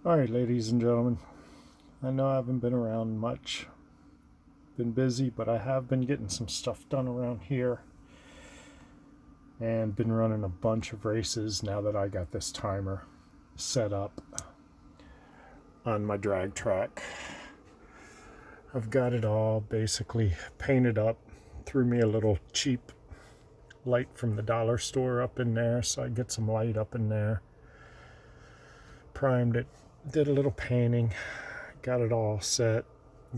Alright, ladies and gentlemen, I know I haven't been around much, been busy, but I have been getting some stuff done around here and been running a bunch of races now that I got this timer set up on my drag track. I've got it all basically painted up, threw me a little cheap light from the dollar store up in there so I get some light up in there, primed it, did a little painting, got it all set,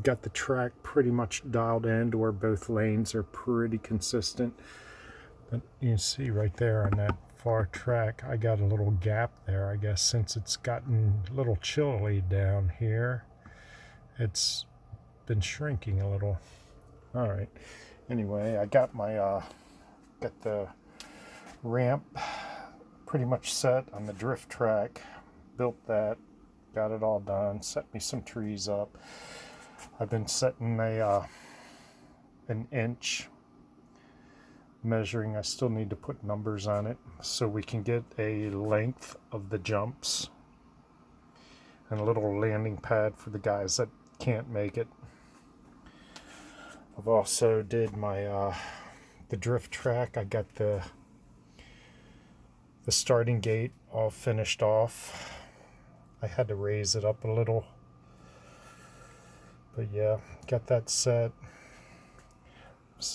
got the track pretty much dialed in to where both lanes are pretty consistent. But you can see right there on that far track I got a little gap there. I guess since it's gotten a little chilly down here, it's been shrinking a little. All right, anyway, I got my got the ramp pretty much set on the drift track, built that, got it all done, set me some trees up. I've been setting an inch measuring. I still need to put numbers on it so we can get a length of the jumps and a little landing pad for the guys that can't make it. I've also did my the drift track. I got the starting gate all finished off. I had to raise it up a little, but yeah, got that set.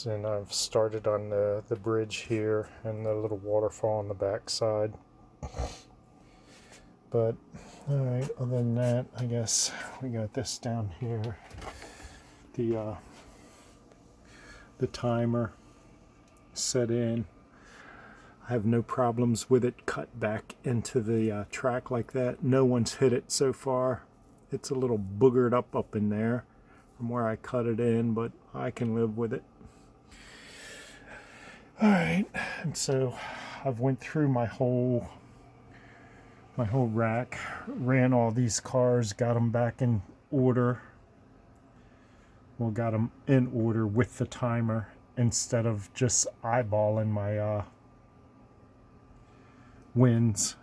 And I've started on the bridge here and the little waterfall on the back side. But alright, other than that, I guess we got this down here. The timer set in. I have no problems with it cut back into the track like that. No one's hit it so far. It's a little boogered up in there from where I cut it in, but I can live with it. Alright, and so I've went through my whole rack, ran all these cars, got them back in order. Well, got them in order with the timer instead of just eyeballing my wins.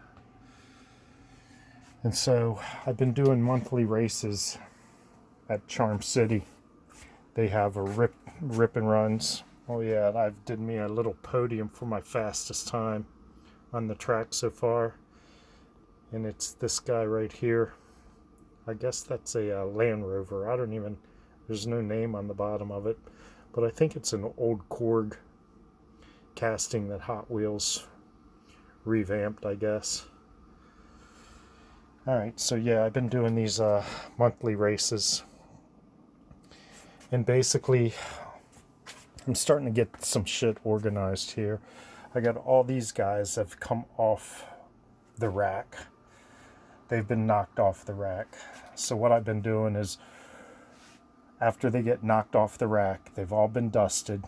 And so I've been doing monthly races at Charm City. They have a rip and runs. Oh yeah, I've did me a little podium for my fastest time on the track so far, and it's this guy right here. I guess that's a Land Rover. I don't even, there's no name on the bottom of it, but I think it's an old Korg casting that Hot Wheels revamped, I guess. Alright, so yeah, I've been doing these monthly races, and basically I'm starting to get some shit organized here. I got all these guys that have come off the rack. They've been knocked off the rack. So what I've been doing is, after they get knocked off the rack, they've all been dusted,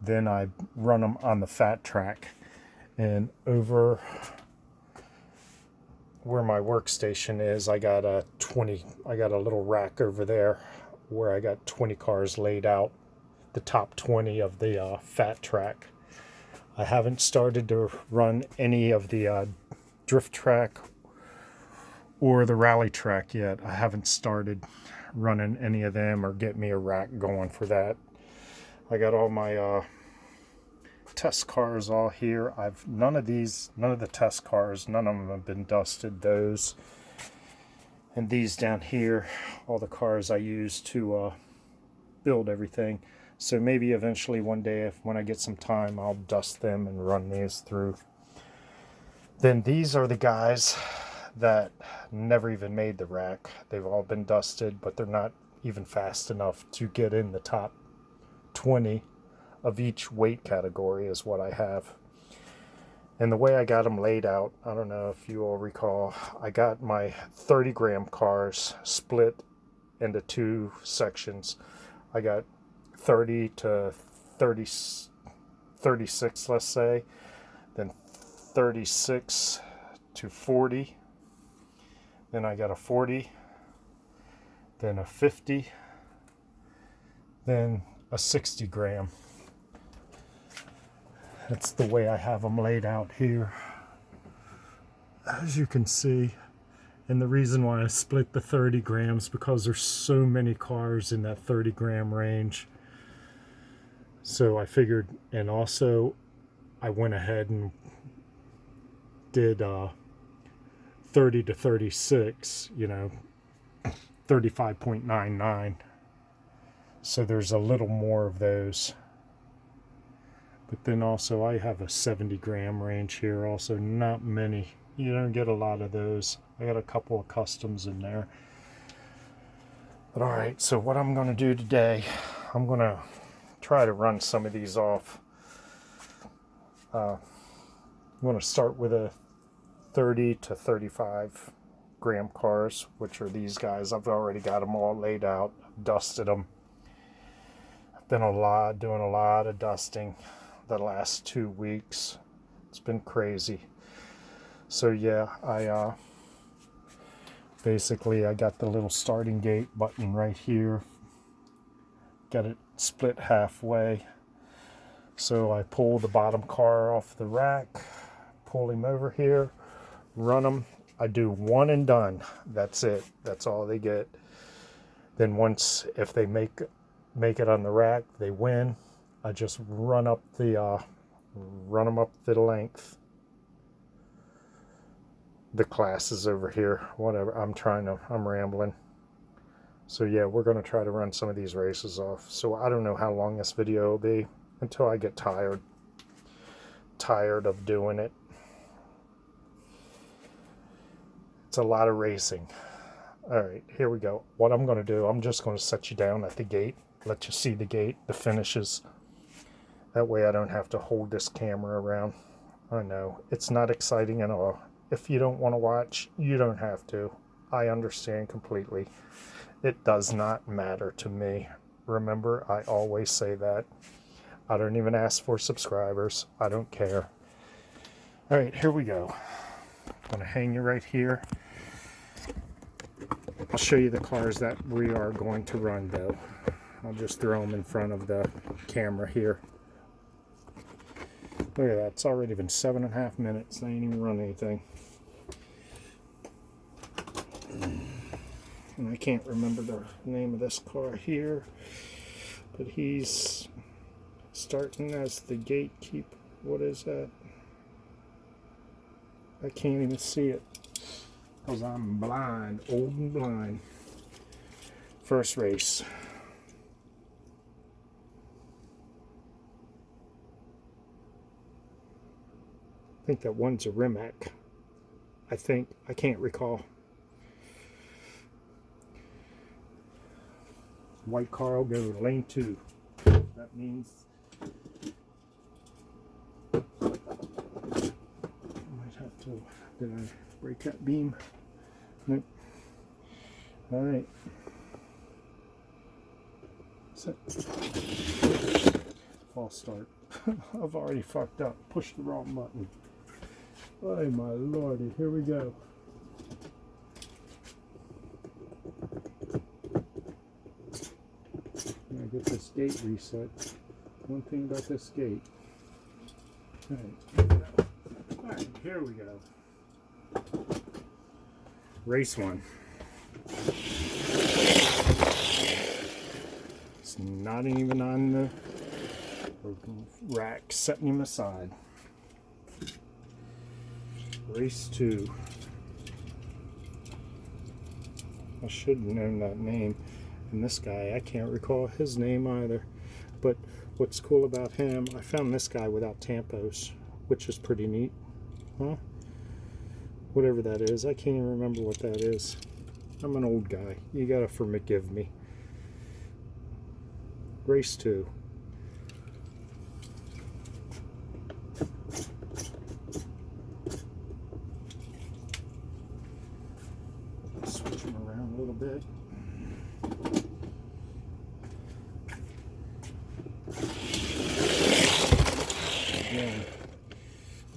then I run them on the fat track. And over where my workstation is, I got a little rack over there where I got 20 cars laid out, the top 20 of the fat track. I haven't started to run any of the drift track or the rally track yet. I haven't started running any of them or get me a rack going for that. I got all my test cars all here. None of the test cars, none of them have been dusted. Those and these down here, all the cars I use to build everything. So maybe eventually one day, when I get some time, I'll dust them and run these through. Then these are the guys that never even made the rack. They've all been dusted, but they're not even fast enough to get in the top 20 of each weight category is what I have. And the way I got them laid out, I don't know if you all recall, I got my 30-gram cars split into two sections. I got 30 to 36, let's say, then 36 to 40, then I got a 40, then a 50, then a 60 gram. That's the way I have them laid out here. As you can see, And the reason why I split the 30 grams because there's so many cars in that 30 gram range. So I figured, and also I went ahead and did 30 to 36, you know, 35.99. So there's a little more of those. But then also I have a 70 gram range here, also not many. You don't get a lot of those. I got a couple of customs in there. But all right, so what I'm gonna do today, I'm gonna try to run some of these off. I'm gonna start with a 30 to 35 gram cars, which are these guys. I've already got them all laid out, dusted them. I've been doing a lot of dusting the last 2 weeks. It's been crazy. So yeah, I basically I got the little starting gate button right here. Got it split halfway. So I pull the bottom car off the rack, pull him over here, run them. I do one and done. That's it. That's all they get. Then once, if they make it on the rack, they win. I just run them up the length. The class is over here. Whatever. I'm rambling. So yeah, we're going to try to run some of these races off. So I don't know how long this video will be until I get tired of doing it. It's a lot of racing. All right, here we go. What I'm going to do, I'm just going to set you down at the gate, let you see the gate, the finishes. That way I don't have to hold this camera around. I know, it's not exciting at all. If you don't want to watch, you don't have to. I understand completely. It does not matter to me. Remember, I always say that. I don't even ask for subscribers. I don't care. All right, here we go. I'm going to hang you right here. I'll show you the cars that we are going to run, though. I'll just throw them in front of the camera here. Look at that. It's already been 7.5 minutes. I ain't even run anything. And I can't remember the name of this car here, but he's starting as the gatekeeper. What is that? I can't even see it because I'm blind, old and blind. First race. I think that one's a Rimac. I can't recall. White car will go to lane 2. That means I might have to. Did I break that beam? Nope. All right. Set. False start. I've already fucked up. Pushed the wrong button. Oh my lordy. Here we go. Get this gate reset. One thing about this gate. Alright, here we go. Race 1. It's not even on the rack, setting him aside. Race 2. I should have known that name. And this guy, I can't recall his name either. But what's cool about him, I found this guy without tampos, which is pretty neat. Huh? Whatever that is. I can't even remember what that is. I'm an old guy. You gotta forgive me. Race 2. Switch him around a little bit. Again,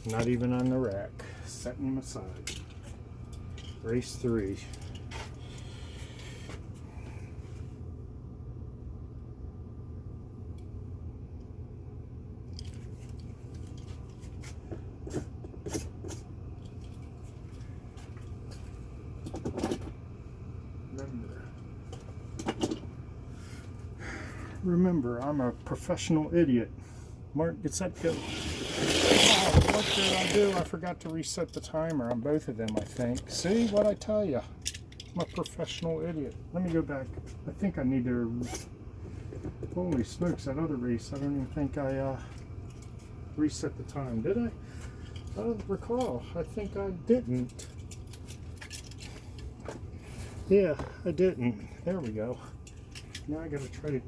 not even on the rack. Setting him aside. Race 3. remember, I'm a professional idiot. Mark, get set, go. Oh, what did I do? I forgot to reset the timer on both of them, I think. See what I tell you? I'm a professional idiot. Let me go back. I think I need to... Holy smokes, that other race, I don't even think I reset the time. Did I? I don't recall. I think I didn't. Yeah, I didn't. There we go. Now I gotta try to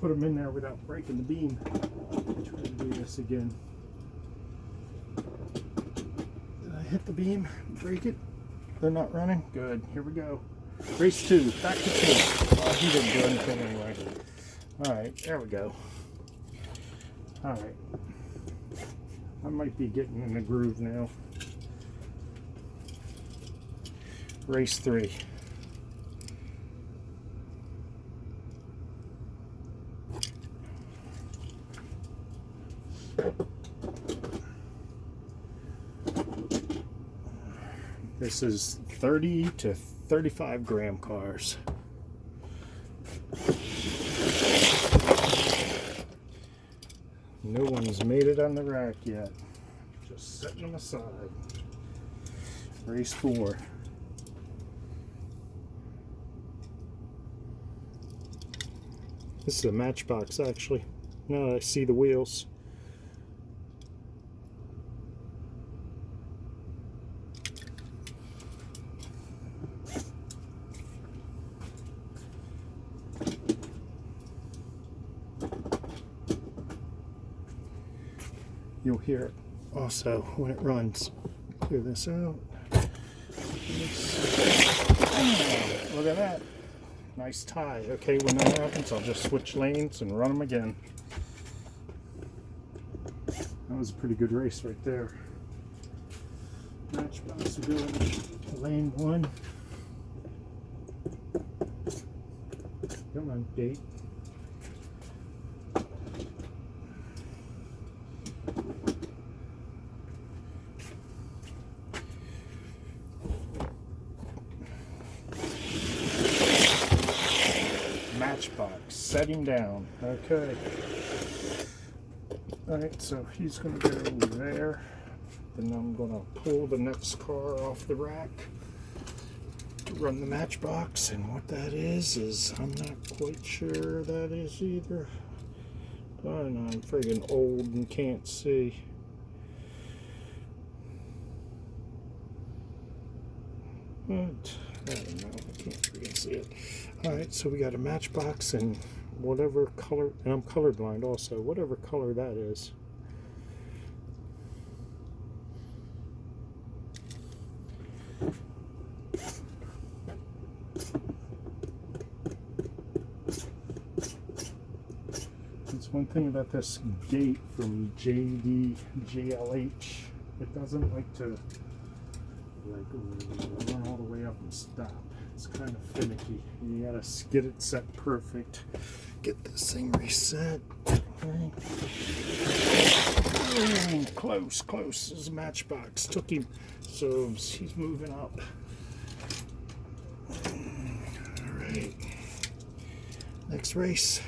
put them in there without breaking the beam. Try to do this again. Did I hit the beam? Break it? They're not running? Good. Here we go. Race 2. Back to 2. Oh, he didn't do anything anyway. Alright, there we go. Alright. I might be getting in the groove now. Race 3. This is 30 to 35 gram cars. No one's made it on the rack yet. Just setting them aside. Race 4. This is a matchbox, actually. Now I see the wheels. You'll hear it also when it runs. Clear this out. Look at that. Nice tie. Okay, when that happens, I'll just switch lanes and run them again. That was a pretty good race right there. Matchbox will go in lane 1. Come on, gate. Matchbox setting down. Okay. Alright, so he's going to go there. Then I'm going to pull the next car off the rack to run the matchbox. And what that is I'm not quite sure that is either. I don't know, I'm friggin' old and can't see. But I don't know, I can't friggin' see it. Alright, so we got a matchbox and whatever color, and I'm colorblind also, whatever color that is. That's one thing about this gate from JLH. It doesn't like to run all the way up and stop. It's kind of finicky. You gotta get it set perfect. Get this thing reset. Close. This is a matchbox. Took him, so he's moving up. All right. Next race.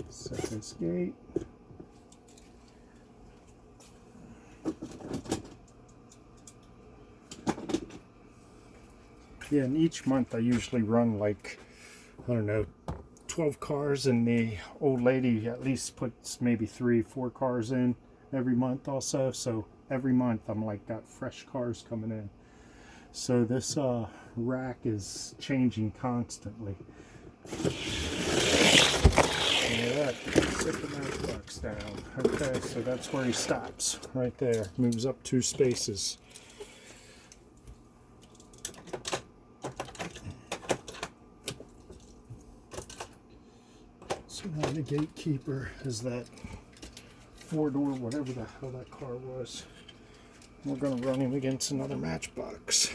Set this gate. Yeah, and each month I usually run like, I don't know, 12 cars, and the old lady at least puts maybe 3-4 cars in every month also. So every month I'm like got fresh cars coming in. So this rack is changing constantly. Yeah, set the matchbox down. Okay, so that's where he stops, right there. Moves up 2 spaces. So now the gatekeeper is that 4-door, whatever the hell that car was. We're going to run him against another matchbox.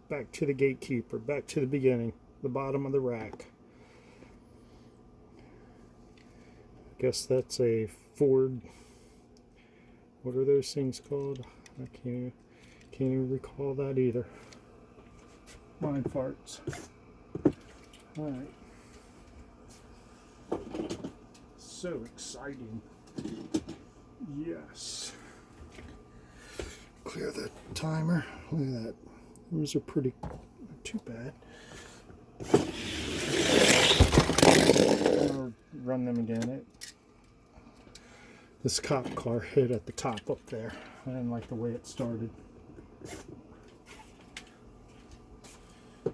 Back to the gatekeeper, back to the beginning, the bottom of the rack. I guess that's a Ford. What are those things called? I can't even recall that either. Mind farts. Alright. So exciting. Yes. Clear the timer. Look at that. Those are pretty, not too bad. I'll run them again. This cop car hit at the top up there. I didn't like the way it started. The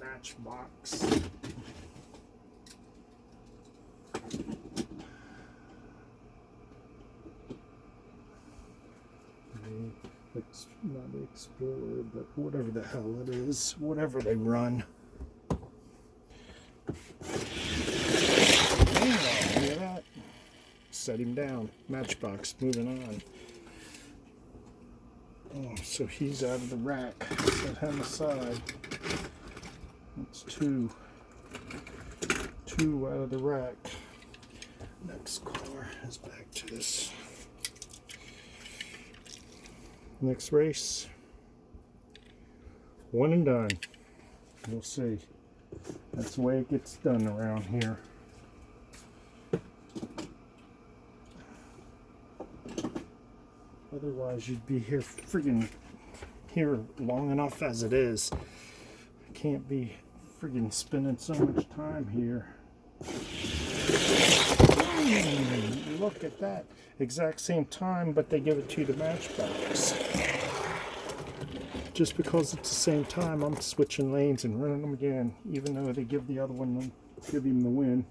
matchbox. Not the Explorer, but whatever the hell it is, whatever they run. Damn, look at that. Set him down. Matchbox, moving on. Oh, so he's out of the rack. Set him aside. That's two. Two out of the rack. Next car is back to this. Next race. One and done. We'll see. That's the way it gets done around here. Otherwise, you'd be here friggin' here long enough as it is. Can't be friggin' spending so much time here. Look at that. Exact same time, but they give it to you the matchbox. Just because it's the same time, I'm switching lanes and running them again, even though they give the other one, give him the win.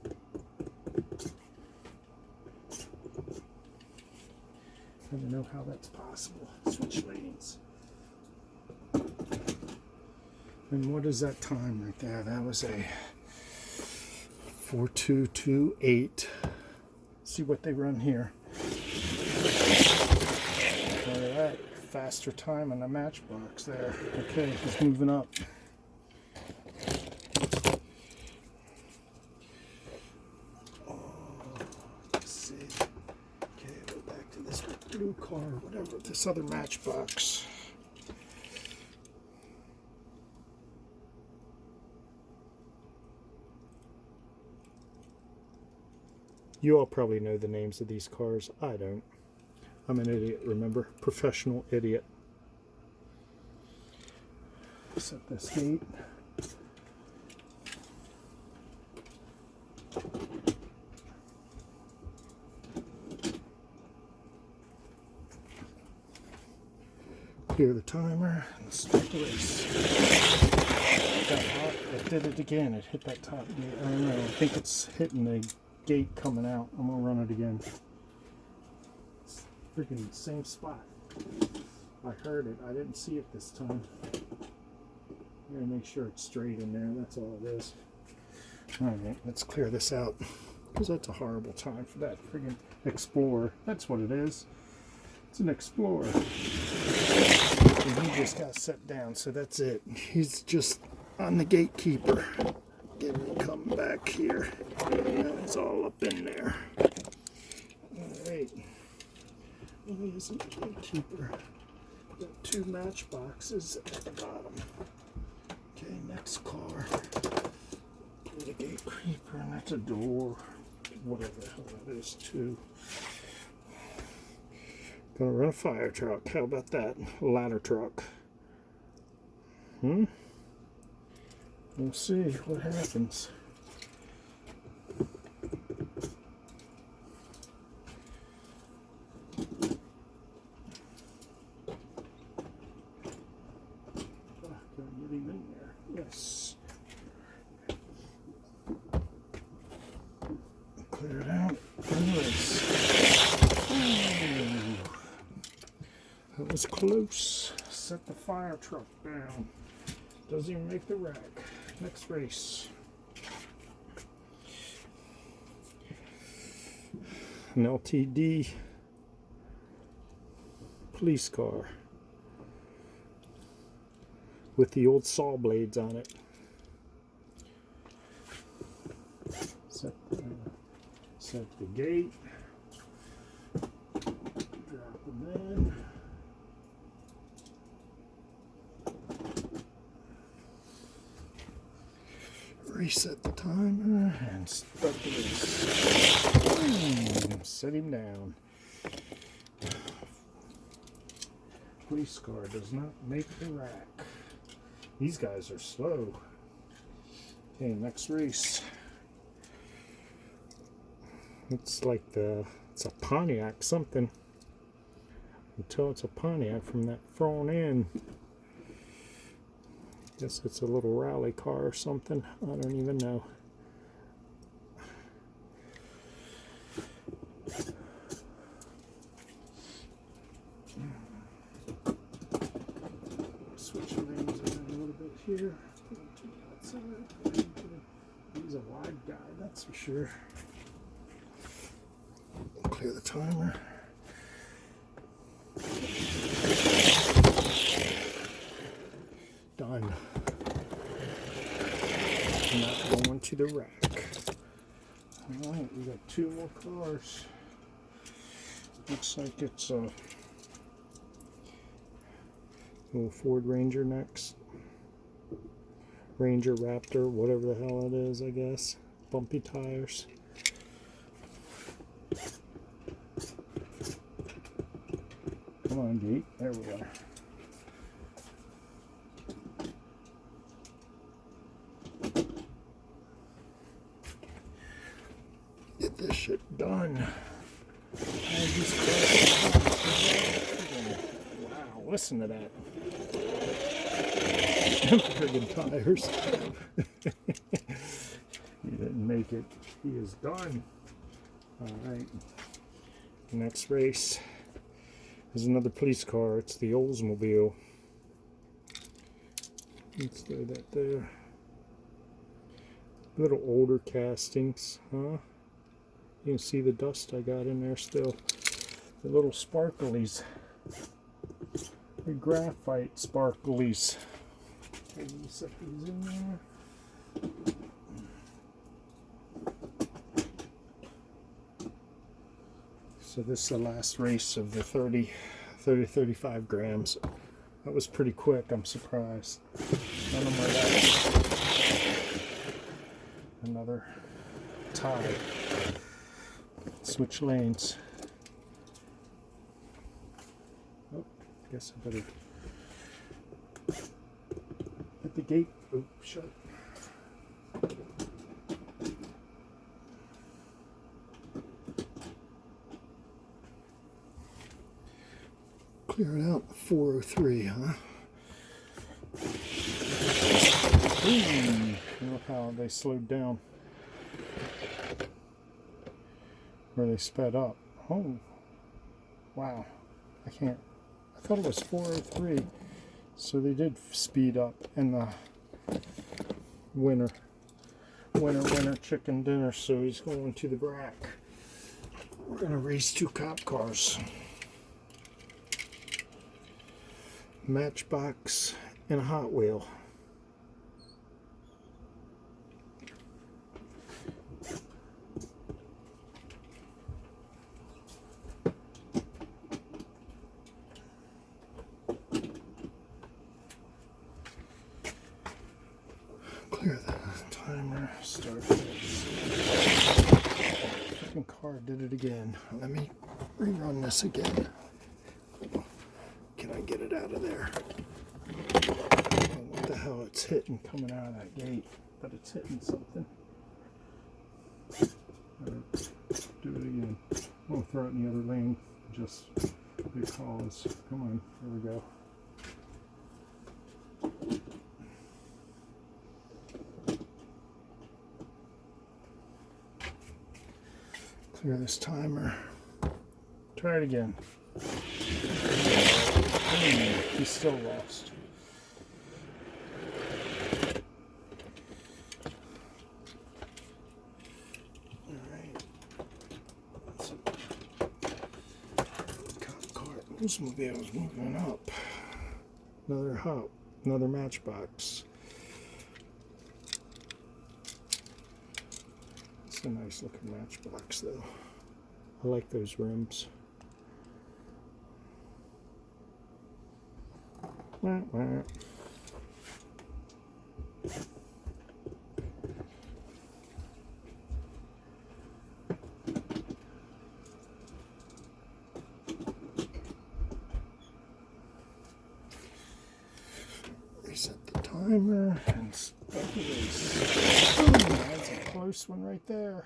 I don't know how that's possible. Switch lanes. And what is that time right there? That was a 4228. See what they run here. Look at that. Faster time on the matchbox there. Okay, he's moving up. Let's see. Okay, go back to this blue car, whatever, this other matchbox. You all probably know the names of these cars. I don't. I'm an idiot, remember? Professional idiot. Set this gate. Clear the timer and start the race. Got hot. It did it again. It hit that top gate. I don't know. I think it's hitting the gate coming out. I'm gonna run it again. It's freaking same spot. I heard it. I didn't see it this time. I'm gonna make sure it's straight in there. That's all it is. Alright, let's clear this out. Because that's a horrible time for that friggin' Explorer. That's what it is. It's an Explorer. And he just got set down, so that's it. He's just on the gatekeeper. Get me come back here. It's all up in there. Alright. Why isn't the gatekeeper? Got two matchboxes at the bottom. Okay, next car. The gatekeeper, and that's a door. Whatever the hell that is, too. Gonna run a fire truck. How about that? A ladder truck. We'll see what happens. Can I get him in there? Yes. Clear it out. Anyways. That was close. Set the fire truck down. Doesn't even make the rack. Next race. An LTD police car with the old saw blades on it. Set the gate. Drop them in. reset the timer and start the race. Set him down. Police car does not make the rack. These guys are slow. Okay, next race. It's like it's a Pontiac something. Until it's a Pontiac from that front end. Guess it's a little rally car or something. I don't even know. Switch the lanes around a little bit here. To the outside. He's a wide guy, that's for sure. Clear the timer. Done. Not going to the rack. Alright, we got 2 more cars. Looks like it's a little Ford Ranger next. Ranger Raptor, whatever the hell it is, I guess. Bumpy tires. Come on, gate. There we are. Get this shit done. Wow, listen to that. Friggin' tires. He didn't make it. He is done. Alright. Next race is another police car. It's the Oldsmobile. Let's throw that there. Little older castings, huh? You can see the dust I got in there still. The little sparklies. The graphite sparklies. Okay, you set these in there. So this is the last race of the 35 grams. That was pretty quick, I'm surprised. None of my that. Another tie. Switch lanes. Oh, guess I better at the gate. Oh, shut. Clear it out. 403, huh? Look how they slowed down. Or they sped up. Oh, wow. I thought it was 403. So they did speed up in the winter chicken dinner. So he's going to the rack. We're going to race 2 cop cars. Matchbox and a Hot Wheel. Clear the timer. Start this. Second car did it again. Let me rerun this again. Can I get it out of there? I don't know what the hell it's hitting coming out of that gate, but it's hitting something. Right, do it again. I'm going to throw it in the other lane just because. Come on, here we go. Clear this timer. Try it again. He's still lost. Alright. Cop car. Oldsmobile's moving up. Another matchbox. It's a nice looking matchbox though. I like those rims. timer and start the race. Boom, that's a close one right there.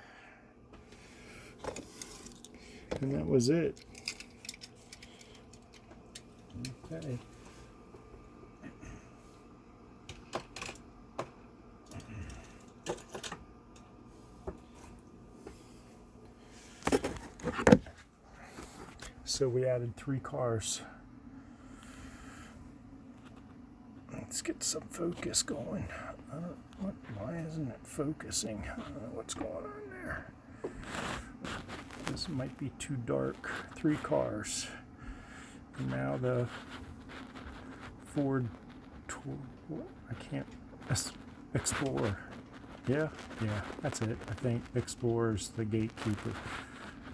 And that was it. Okay. So we added 3 cars. Let's get some focus going. Why isn't it focusing? I don't know what's going on there. This might be too dark. 3 cars. And now the Ford Explorer. Yeah, that's it. I think Explorer's the gatekeeper.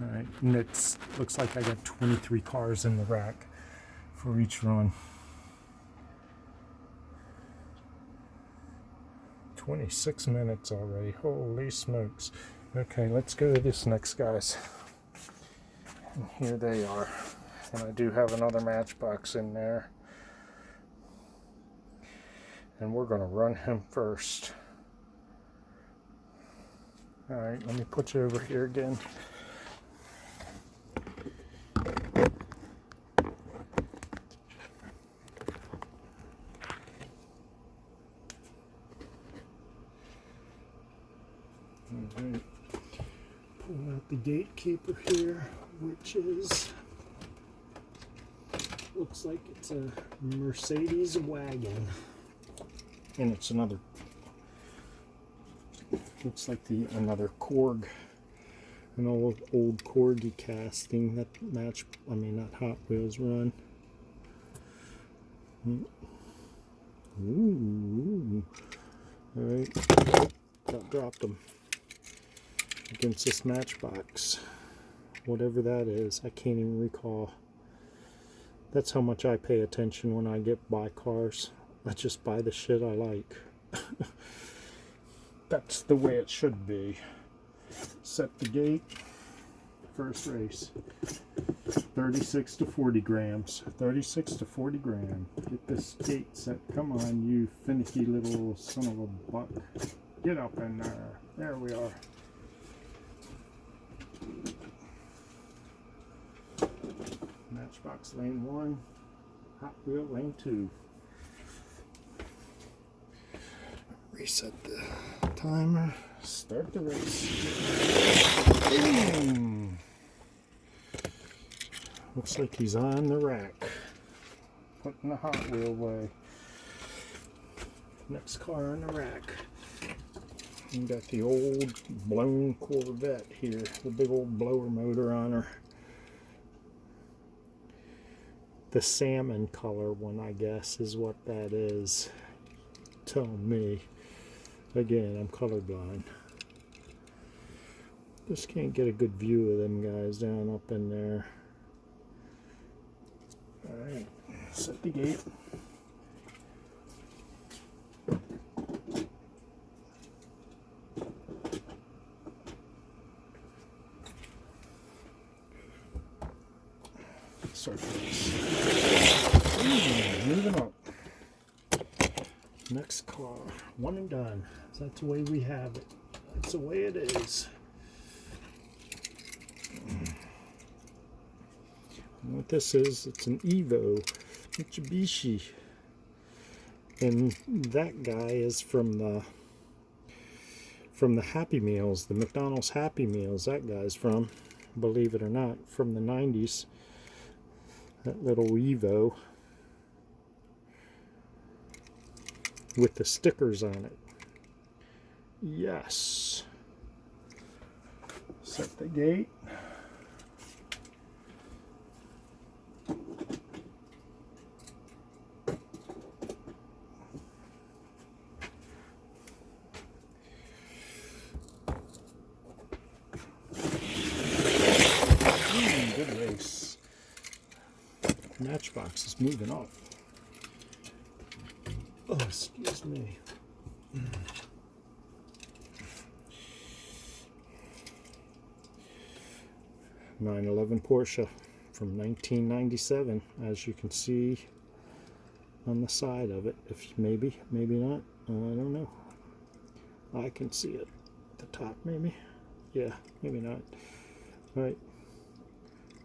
All right, and it looks like I got 23 cars in the rack for each run. 26 minutes already. Holy smokes. Okay, let's go to this next, guys. And here they are. And I do have another matchbox in there. And we're going to run him first. Alright, let me put you over here again. Alright, pull out the gatekeeper here, which is, looks like it's a Mercedes wagon. And it's another, looks like another Korg, an old Corgi casting that not Hot Wheels run. Ooh. Alright, that dropped them against this matchbox. Whatever that is, I can't even recall. That's how much I pay attention when I buy cars. I just buy the shit I like. That's the way it should be. Set the gate. First race. 36 to 40 grams. 36 to 40 grams. Get this gate set. Come on, you finicky little son of a buck. Get up in there. There we are. Matchbox lane 1. Hot Wheel lane 2. Reset the timer. Start the race. Boom. Looks like he's on the rack. Putting the Hot Wheel away. Next car on the rack. We got the old blown Corvette here. The big old blower motor on her. The salmon color one, I guess, is what that is. Tell me. Again, I'm colorblind. Just can't get a good view of them guys down up in there. Alright, set the gate. Start this. Moving up. Next car, one and done. That's the way we have it. That's the way it is. And what this is, it's an Evo Mitsubishi, and that guy is from the Happy Meals, the McDonald's Happy Meals. That guy's from, believe it or not, from the 90s. That little Evo with the stickers on it. Yes. Set the gate. Good race. Matchbox is moving up. Oh, excuse me. 911 Porsche from 1997. As you can see on the side of it. If maybe not. I don't know. I can see it at the top, maybe. Yeah, maybe not. All right.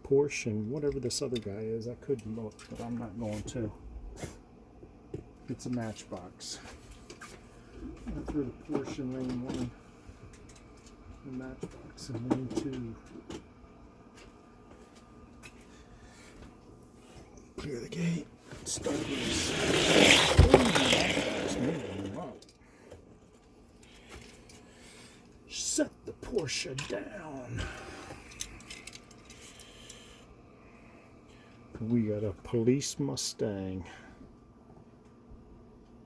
Porsche and whatever this other guy is, I could look, but I'm not going to. It's a Matchbox. I threw the Porsche in lane 1, the Matchbox in lane 2. Clear the gate. Start this. Set the Porsche down. We got a police Mustang.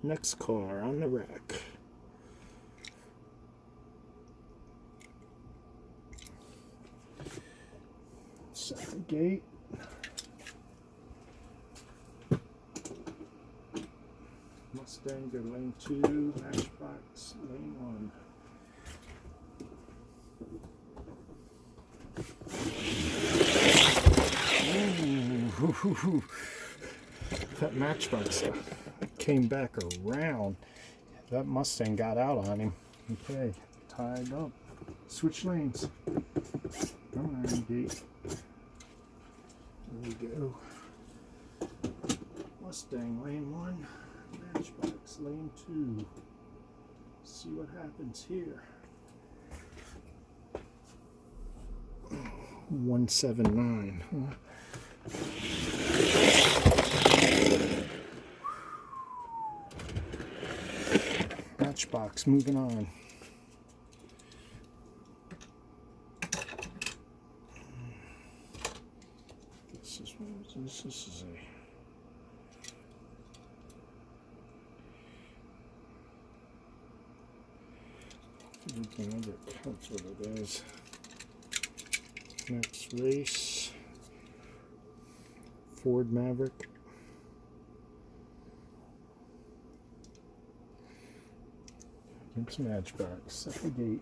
Next car on the rack. Set the gate. Mustang to lane 2, Matchbox lane 1. Ooh, that Matchbox came back around. That Mustang got out on him. Okay, tied up. Switch lanes. Come on, gate. There we go. Mustang lane 1, Matchbox lane 2. See what happens here. 179. Huh? Matchbox moving on. This is a that's what it is. Next race, Ford Maverick. Against Matchbox. Set the gate.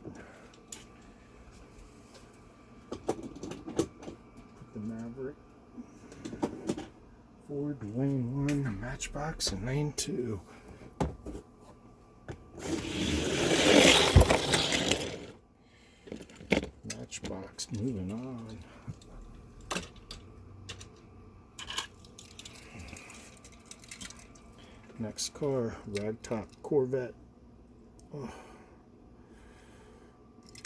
Put the Maverick. Ford lane 1, the Matchbox in lane 2. Matchbox moving on. Next car, Ragtop Corvette. Oh.